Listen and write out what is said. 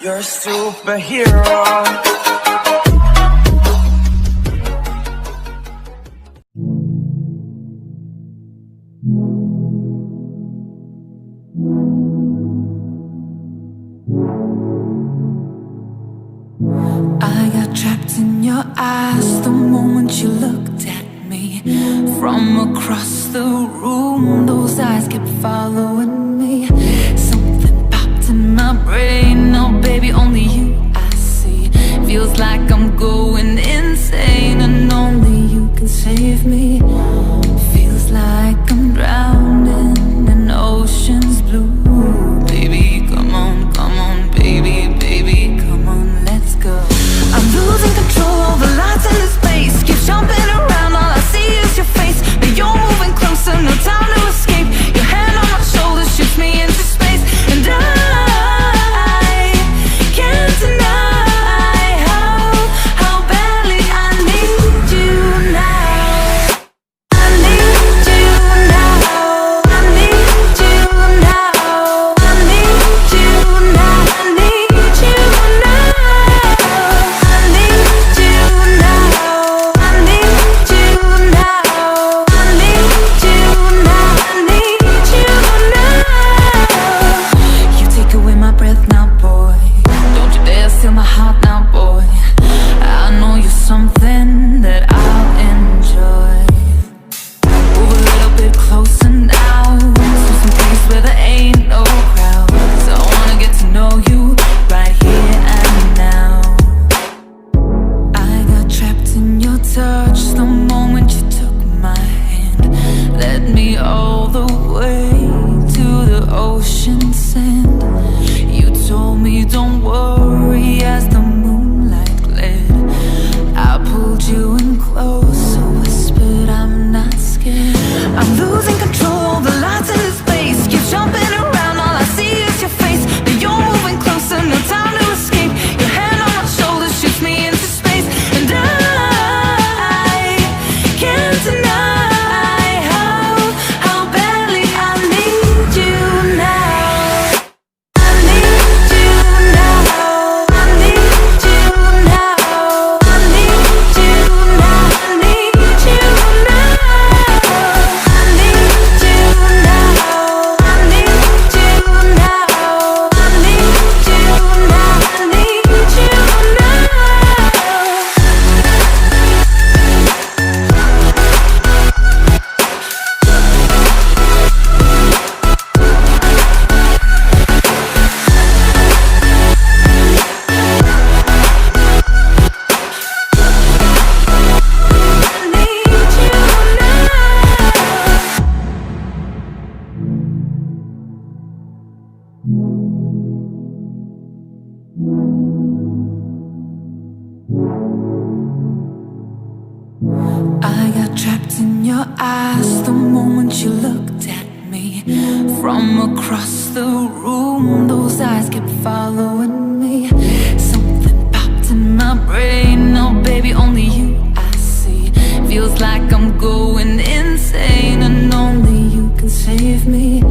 You're a superhero. I got trapped in your eyes the moment you looked at me. From across the room, those eyes kept following me. Something popped in my brain, oh baby, only you I see. Feels like I'm going insane and only you can save me. Feels like I'm drowning in ocean's blue. Baby, come on, baby, baby, come on, let's go. I'm losing control over lights in this space. Keep jumping around, all I see is your face. But you're moving closer, no time to escape. Your hand on my shoulder shoots me into space. And I can't deny how badly I need you now. I need you now. I need you now. I need you now. I need you now. I need you now. I need you now. I need you now. I need you now. You take away my breath now, boy. Don't you dare steal my heart now, boy. I know you're something that I'll enjoy. Move a little bit closer now, to some place where there ain't no crowds. I wanna get to know you right here and now. I got trapped in your touch the moment you took my hand. Led me all the way to the ocean sand. You told me don't worry as the moonlight gled. I pulled you in close, whispered I'm not scared. I'm losing control over lights in this space. Keep jumping around, all I see is your face. But you're moving closer, no time to escape. Your hand on my shoulder shoots me into space. And I can't deny how badly I need you now. I need you now. I need you now. I need you now. I need you now. I need you now. I need you now. I need you now. I need you now. I got trapped in your eyes the moment you looked at me. From across the room, those eyes kept following me. Something popped in my brain, oh baby, only you I see. Feels like I'm going insane and only you can save me.